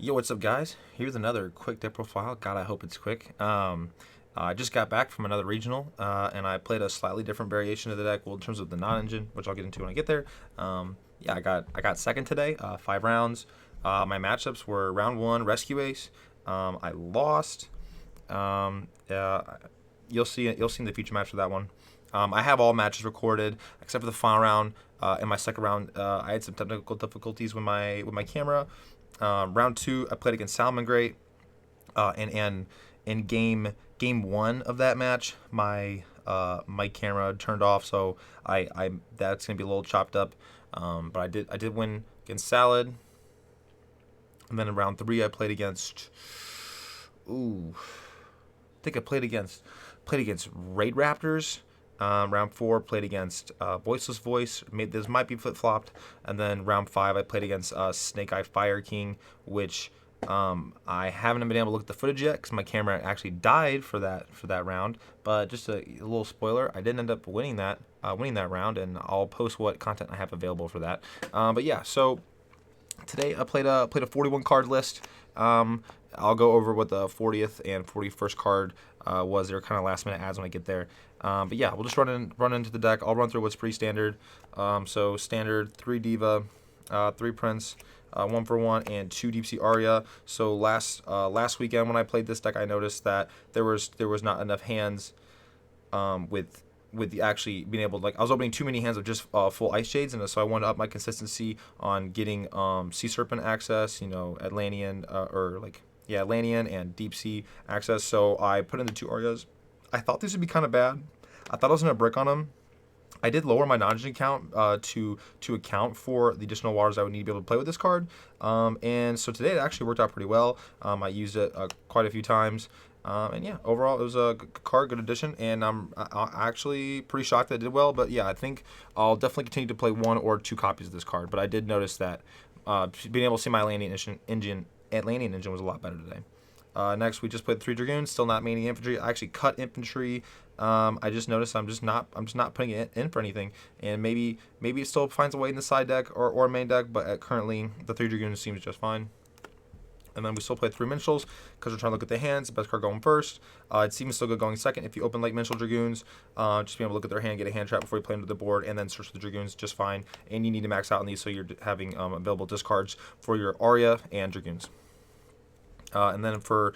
Yo, what's up, guys? Here's another quick deck profile. God, I hope it's quick. I just got back from another regional, and I played a slightly different variation of the deck. Well, in terms of the non-engine, which I'll get into when I get there. Yeah, I got second today. 5 rounds. My matchups were round one, Rescue Ace. I lost. Yeah, you'll see in the future match for that one. I have all matches recorded except for the final round. In my second round, I had some technical difficulties with my camera. Round two, I played against Salmon Great, and in game one of that match, my camera turned off, so I that's gonna be a little chopped up. But I did win against Salad, and then in round three, I played against. Ooh, I think I played against Raid Raptors. Round four played against Voiceless Voice. This might be flip flopped, and then round five I played against Snake Eye Fire King, which I haven't been able to look at the footage yet because my camera actually died for that round. But just a little spoiler, I didn't end up winning that round, and I'll post what content I have available for that. But yeah, so today I played a 41 card list. I'll go over what the 40th and 41st card was. They're kind of last minute adds when I get there. But yeah, we'll just run into the deck. I'll run through what's pretty standard. So standard 3 Diva, 3 Prince, 1 for 1, and 2 Deep Sea Aria. So last weekend when I played this deck, I noticed that there was not enough hands with the actually being able to, like, I was opening too many hands of just full Icejades, and so I wanted to up my consistency on getting Sea Serpent access, Atlantean Atlantean and Deep Sea access. So I put in the 2 Arias. I thought these would be kind of bad. I thought I was gonna brick on them. I did lower my non-engine count to account for the additional waters I would need to be able to play with this card. And so today it actually worked out pretty well. I used it quite a few times. And yeah, overall it was a good card, good addition, and I'm actually pretty shocked that it did well. But yeah, I think I'll definitely continue to play 1 or 2 copies of this card. But I did notice that being able to see my Atlantean engine was a lot better today. Next, we just played 3 Dragoons, still not mainly infantry. I actually cut infantry. I just noticed I'm just not putting it in for anything, and maybe it still finds a way in the side deck or main deck, but currently the 3 Dragoons seems just fine. And then we still play 3 Minstrels because we're trying to look at the hands. Best card going first. It's even still good going second if you open like Minstrel Dragoons. Just being able to look at their hand, get a hand trap before you play them to the board, and then search the Dragoons just fine. And you need to max out on these so you're having available discards for your Aria and Dragoons. And then for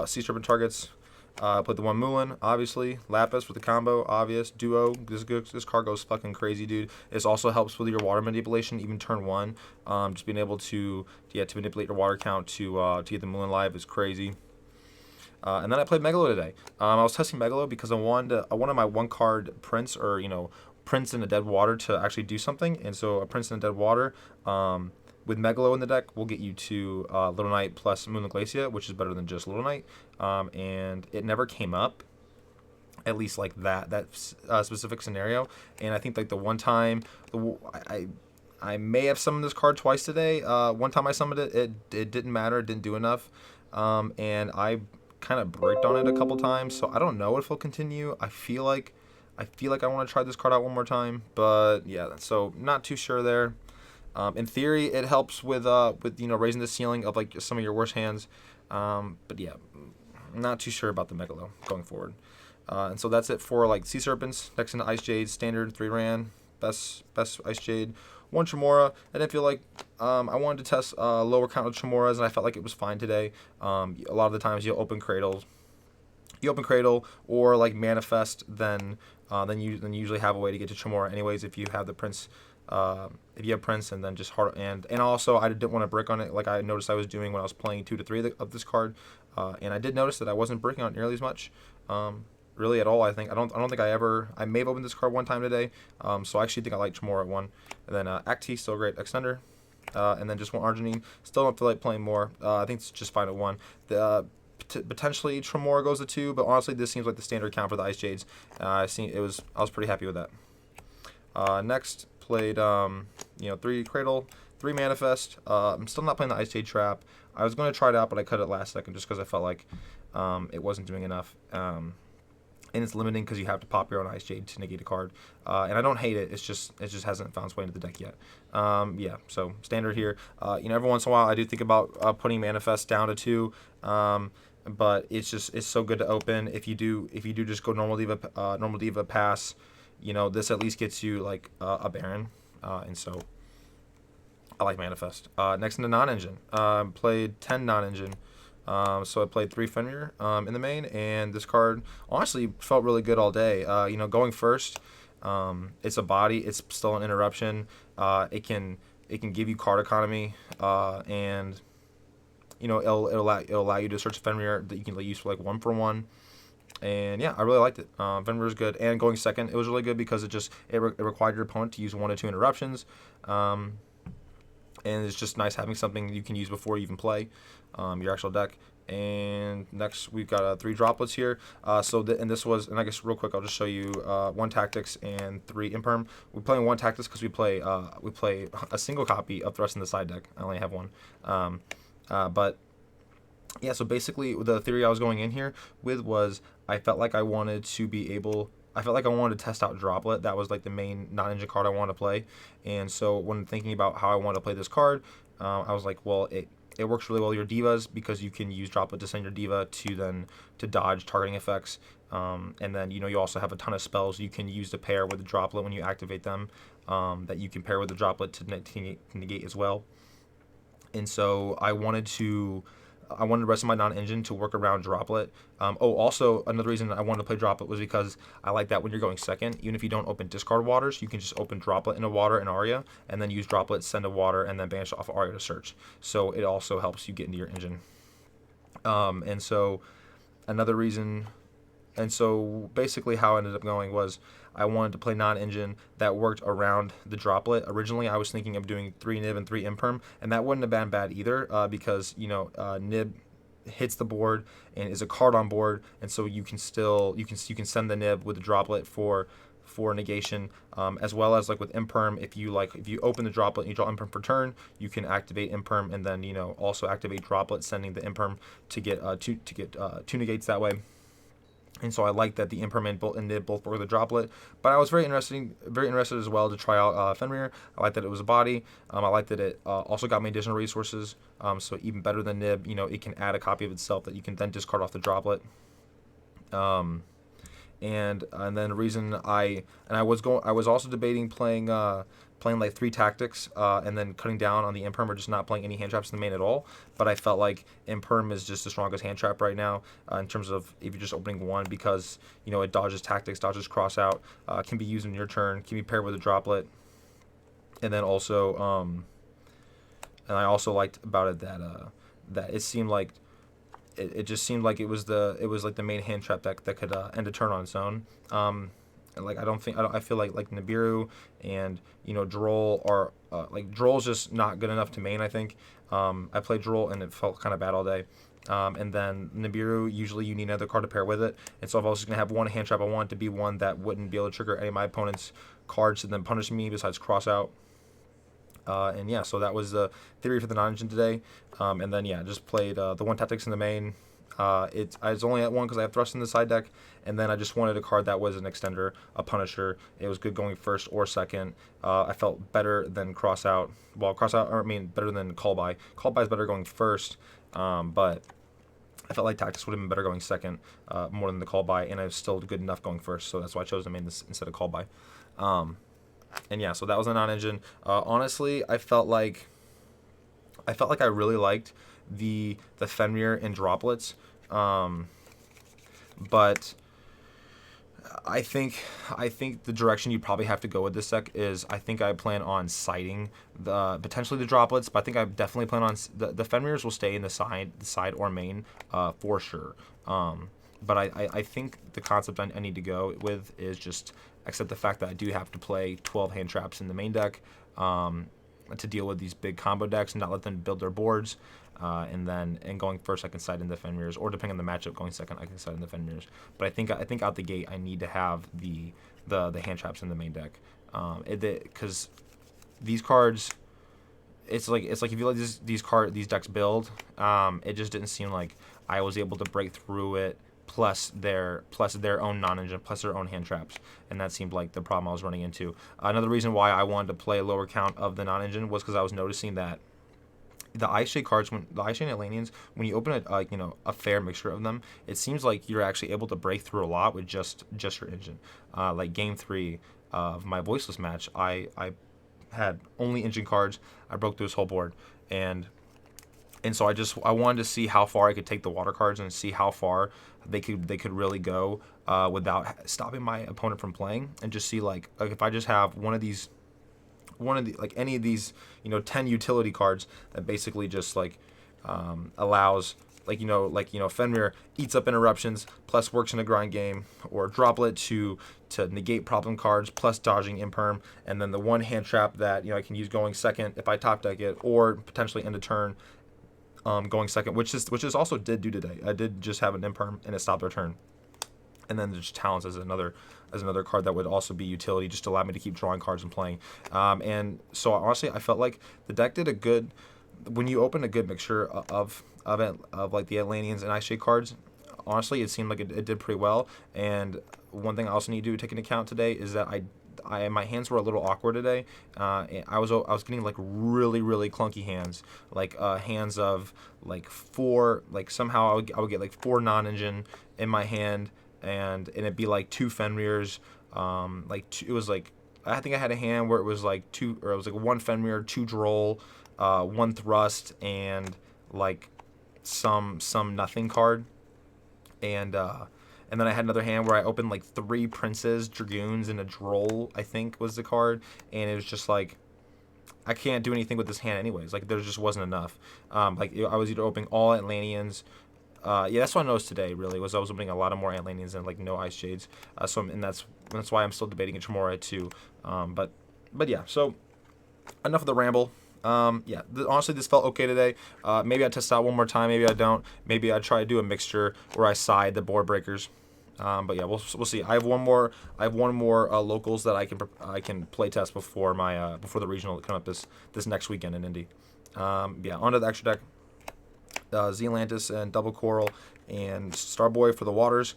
Sea Serpent targets, put the 1 Mulan, obviously. Lapis with the combo, obvious. Duo, this card goes fucking crazy, dude. This also helps with your water manipulation, even turn 1. Just being able to manipulate your water count to get the Mulan live is crazy. And then I played Megalo today. I was testing Megalo because I wanted my 1 card Prince, or Prince in the Dead Water, to actually do something. And so a Prince in the Dead Water, with Megalo in the deck, will get you to Little Knight plus Moonlit Glacia, which is better than just Little Knight. And it never came up, at least like that specific scenario. And I think like the one time, I may have summoned this card twice today. One time I summoned it, it didn't matter, it didn't do enough. And I kind of bricked on it a couple times, so I don't know if it'll continue. I feel like I want to try this card out one more time, but yeah, so not too sure there. In theory, it helps with raising the ceiling of like some of your worst hands, but yeah, not too sure about the Megalo going forward. And so that's it for like Sea Serpents. Next into Icejade, standard 3 Ran, best Icejade, 1 Tremora. I didn't feel like I wanted to test lower count of Tremoras, and I felt like it was fine today. A lot of the times you open Cradle, or like Manifest, then you usually have a way to get to Tremora anyways if you have the Prince. If you have Prince, and then just hard, and also I didn't want to brick on it like I noticed I was doing when I was playing 2 to 3 of this card, and I did notice that I wasn't bricking on it nearly as much, really at all. I don't think I may have opened this card 1 time today, so I actually think I like Tremora at 1, and then Acti, still great extender, and then just 1 Arginine. Still don't feel like playing more. I think it's just fine at 1. Potentially Tremora goes to 2, but honestly this seems like the standard count for the Icejades. I was pretty happy with that. Next, played 3 Cradle, 3 Manifest. I'm still not playing the Icejade Trap. I was going to try it out, but I cut it last second just because I felt like it wasn't doing enough. and it's limiting because you have to pop your own Icejade to negate a card. And I don't hate it. It just hasn't found its way into the deck yet. Yeah, so standard here. Every once in a while I do think about putting Manifest down to 2. But it's so good to open. If you do just go normal diva pass, this at least gets you like a Baron, and so I like Manifest. Next into non-engine, played 10 non-engine. So I played 3 Fenrir in the main, and this card honestly felt really good all day. Going first, it's a body. It's still an interruption. It can give you card economy, and it'll allow you to search Fenrir that you can use for like 1-for-1. And yeah, I really liked it. Fenrir is good, and going second, it was really good because it required your opponent to use 1 or 2 interruptions. And it's just nice having something you can use before you even play your actual deck. And next we've got 3 droplets here. And I guess real quick I'll just show you 1 tactics and 3 imperm. We're playing 1 tactics because we play a single copy of Thrust in the side deck. I only have 1. But yeah, so basically the theory I was going in here with was I felt like I wanted to test out Droplet. That was like the main non-engine card I wanted to play. And so when thinking about how I want to play this card, I was like, well, it works really well with your divas because you can use Droplet to send your diva to dodge targeting effects. And then you also have a ton of spells you can use to pair with the Droplet when you activate them, that you can pair with the Droplet to negate as well. And so I wanted the rest of my non-engine to work around Droplet. Also, another reason I wanted to play Droplet was because I like that when you're going second, even if you don't open discard waters, you can just open Droplet into water and Aria, and then use Droplet, send a water, and then banish off Aria to search. So it also helps you get into your engine. And so another reason, and so basically how I ended up going was I wanted to play non-engine that worked around the Droplet. Originally, I was thinking of doing 3 Nib and 3 Imperm, and that wouldn't have been bad either because, Nib hits the board and is a card on board, and so you can send the Nib with the Droplet for negation, as well as like with Imperm, if you open the Droplet and you draw Imperm for turn, you can activate Imperm and then also activate Droplet, sending the Imperm to get 2 negates that way. And so I like that the Imperm and Nib both work with the Droplet. But I was very interested as well to try out Fenrir. I like that it was a body. I like that it also got me additional resources. So even better than Nib, it can add a copy of itself that you can then discard off the Droplet. And then the reason I was also debating playing like 3 tactics and then cutting down on the Imperm or just not playing any hand traps in the main at all. But I felt like Imperm is just the strongest hand trap right now in terms of if you're just opening 1 because it dodges tactics, dodges cross out, can be used in your turn, can be paired with a Droplet, and then also and I also liked about it that it seemed like it just seemed like it was like the main hand trap that could end a turn on its own. I feel like Nibiru and Droll are Droll's just not good enough to main. I think I played Droll and it felt kind of bad all day. And then Nibiru, usually you need another card to pair with it, and so if I was just gonna have 1 hand trap, I want it to be one that wouldn't be able to trigger any of my opponent's cards and then punish me besides cross out. And yeah, so that was the theory for the non-engine today. And then yeah, just played the 1 tactics in the main. I was only at 1 because I have Thrust in the side deck, and then I just wanted a card that was an extender, a Punisher. It was good going first or second. I felt better than better than Call By. Call By is better going first, but I felt like Tactics would have been better going second, more than the Call By, and I was still good enough going first, so that's why I chose to main this instead of Call By. And yeah, so that was a non-engine. Honestly, I felt like I really liked the Fenrir and Droplets, but I think the direction you probably have to go with this deck is I think I plan on siding potentially the Droplets, but I think I definitely plan on the Fenrirs will stay in the side or main for sure. But I think the concept I need to go with is just accept the fact that I do have to play 12 hand traps in the main deck to deal with these big combo decks and not let them build their boards. And going first, I can side in the Fenrirs, or depending on the matchup, going second, I can side in the Fenrirs. But I think out the gate, I need to have the hand traps in the main deck, because these cards, it's like if you let these decks build, it just didn't seem like I was able to break through it plus their own non-engine, plus their own hand traps, and that seemed like the problem I was running into. Another reason why I wanted to play a lower count of the non-engine was because I was noticing that the Icejade cards, when the Icejade Atlanteans, when you open a fair mixture of them, it seems like you're actually able to break through a lot with just your engine. Like game 3 of my voiceless match, I had only engine cards. I broke through this whole board, and so I wanted to see how far I could take the water cards and see how far they could really go without stopping my opponent from playing, and just see like if I just have one of the like any of these 10 utility cards that basically just like allows Fenrir eats up interruptions plus works in a grind game, or Droplet to negate problem cards plus dodging imperm, and then the one hand trap that I can use going second if I top deck it, or potentially end a turn going second, which is also did do today. I did just have an imperm and it stopped their turn. And then there's talents as another card that would also be utility, just to allow me to keep drawing cards and playing. And so honestly, I felt like the deck did a good, when you open a good mixture of like the Atlanteans and Icejade cards. Honestly, it seemed like it did pretty well. And one thing I also need to take into account today is that my hands were a little awkward today. I was getting like really clunky hands, like hands of like 4, like somehow I would get like 4 non-engine in my hand, and it'd be like 2 Fenrirs, it was like, I think I had a hand where it was like 1 Fenrir, 2 Droll, 1 Thrust, and like some nothing card, and then I had another hand where I opened like 3 Princes, Dragoons, and a Droll, I think was the card, and it was just like, I can't do anything with this hand anyways. Like there just wasn't enough. I was either opening all Atlanteans. That's what I noticed today. Really, was I was opening a lot of more Atlanteans and like no Icejades. And that's why I'm still debating a Tremora too. But yeah. So enough of the ramble. Honestly, this felt okay today. Maybe I test out one more time. Maybe I don't. Maybe I try to do a mixture where I side the board breakers. But yeah, we'll see. I have one more locals that I can play test before before the regional that come up this next weekend in Indy. Onto the extra deck. Zealantis and Double Coral and Starboy for the waters.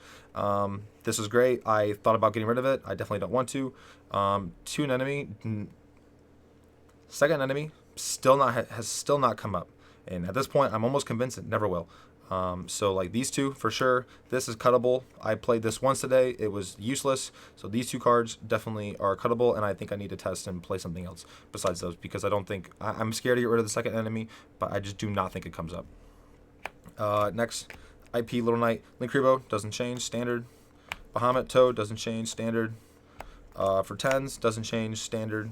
This is great. I thought about getting rid of it. I definitely don't want to. To an enemy, second enemy has still not come up, and at this point, I'm almost convinced it never will. So like these two for sure. This is cuttable. I played this once today. It was useless. So these 2 cards definitely are cuttable, and I think I need to test and play something else besides those, because I don't think I'm scared to get rid of the second enemy, but I just do not think it comes up. Next, IP Little Knight Linkribo doesn't change, standard. Bahamut Toad doesn't change, standard. For 10s, doesn't change, standard.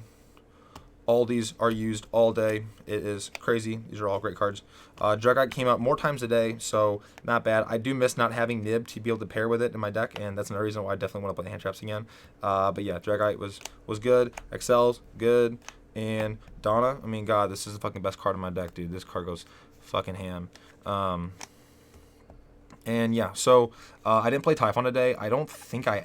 All these are used all day. It is crazy. These are all great cards. Dragite came out more times a day, so not bad. I do miss not having Nib to be able to pair with it in my deck, and that's another reason why I definitely want to play hand traps again. But yeah, Dragite was good. Excel's good. And Donna, I mean, God, this is the fucking best card in my deck, dude. This card goes fucking ham. And yeah, so I didn't play Typhon today. I don't think I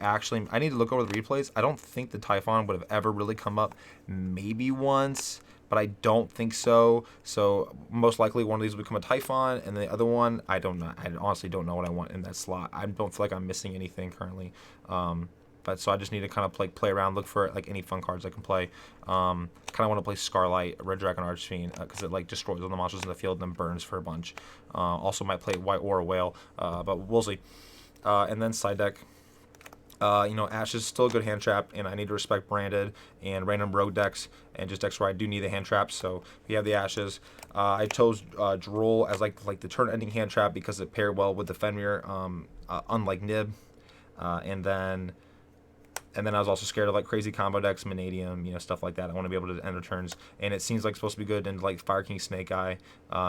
need to look over the replays. I don't think the Typhon would have ever really come up. Maybe once, but I don't think so. So most likely one of these would become a Typhon, and the other one, I don't know. I honestly don't know what I want in that slot. I don't feel like I'm missing anything currently. But so I just need to kind of play around, look for like any fun cards I can play. Kind of want to play Scarlight, Red Dragon Archfiend, because it like destroys all the monsters in the field and then burns for a bunch. Also might play White Aura Whale, but we'll see. And then side deck. Ash is still a good hand trap, and I need to respect branded and random rogue decks, and just decks where I do need the hand traps. So we have the Ashes. I chose Droll as like the turn-ending hand trap because it paired well with the Fenrir, unlike Nib. And then I was also scared of like crazy combo decks, Manadium, stuff like that. I want to be able to end returns, and it seems like it's supposed to be good in like Fire King, Snake Eye,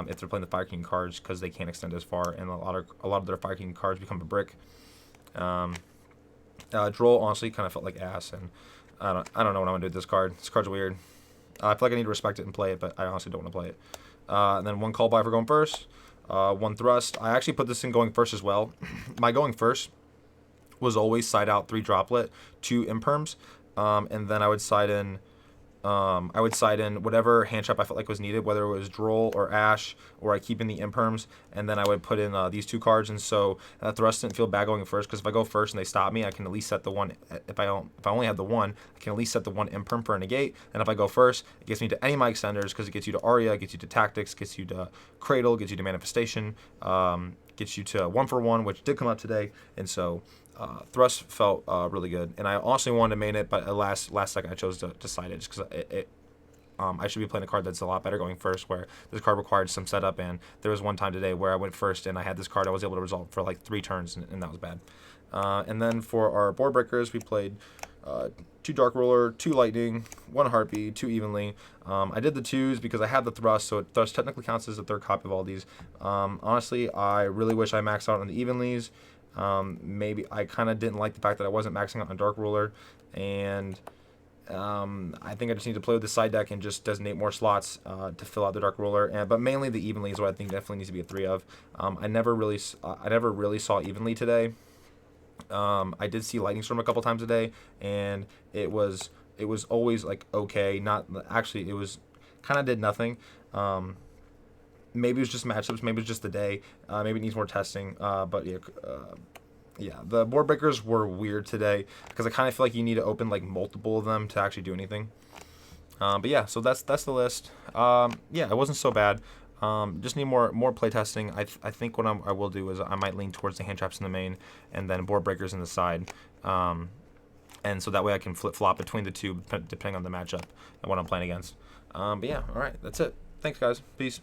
if they're playing the Fire King cards, because they can't extend as far, and a lot of their Fire King cards become a brick. Droll honestly kind of felt like ass, and I don't know what I'm gonna do with this card. This card's weird. I feel like I need to respect it and play it, but I honestly don't want to play it. And then 1 call by for going first, 1 thrust. I actually put this in going first as well. My going first was always side out 3 Droplet, 2 imperms, and then I would side in I would side in whatever hand trap I felt like was needed, whether it was Droll or Ash, or I keep in the imperms, and then I would put in these 2 cards. And so Thrust didn't feel bad going first, because if I go first and they stop me, I can at least set the one. If I only have the one, I can at least set the 1 imperm for a negate. And if I go first, it gets me to any of my extenders, because it gets you to Arya, gets you to Tactics, gets you to Cradle, gets you to Manifestation, gets you to 1 for 1, which did come up today. And so Thrust felt really good, and I also wanted to main it, but at last second I chose to side it, just because I should be playing a card that's a lot better going first, where this card required some setup, and there was one time today where I went first and I had this card I was able to resolve for like 3 turns, and that was bad. And then for our board breakers, we played 2 Dark Ruler, 2 Lightning, 1 Harpy, 2 Evenly. I did the 2s because I had the Thrust, so Thrust technically counts as a 3rd copy of all these. Honestly, I really wish I maxed out on the Evenlies. Maybe I kind of didn't like the fact that I wasn't maxing out on Dark Ruler, and I think I just need to play with the side deck and just designate more slots to fill out the Dark Ruler. But mainly the Evenly is what I think definitely needs to be a 3 of. I never really saw Evenly today. I did see Lightning Storm a couple times today, and it was always like okay. Not actually, it was kind of did nothing. Maybe it was just matchups. Maybe it was just the day. Maybe it needs more testing. But yeah, the board breakers were weird today, because I kind of feel like you need to open like multiple of them to actually do anything. But yeah, so that's the list. Yeah, it wasn't so bad. Just need more play testing. I think what I will do is I might lean towards the hand traps in the main, and then board breakers in the side. And so that way I can flip flop between the 2 depending on the matchup and what I'm playing against. But yeah, all right, that's it. Thanks, guys. Peace.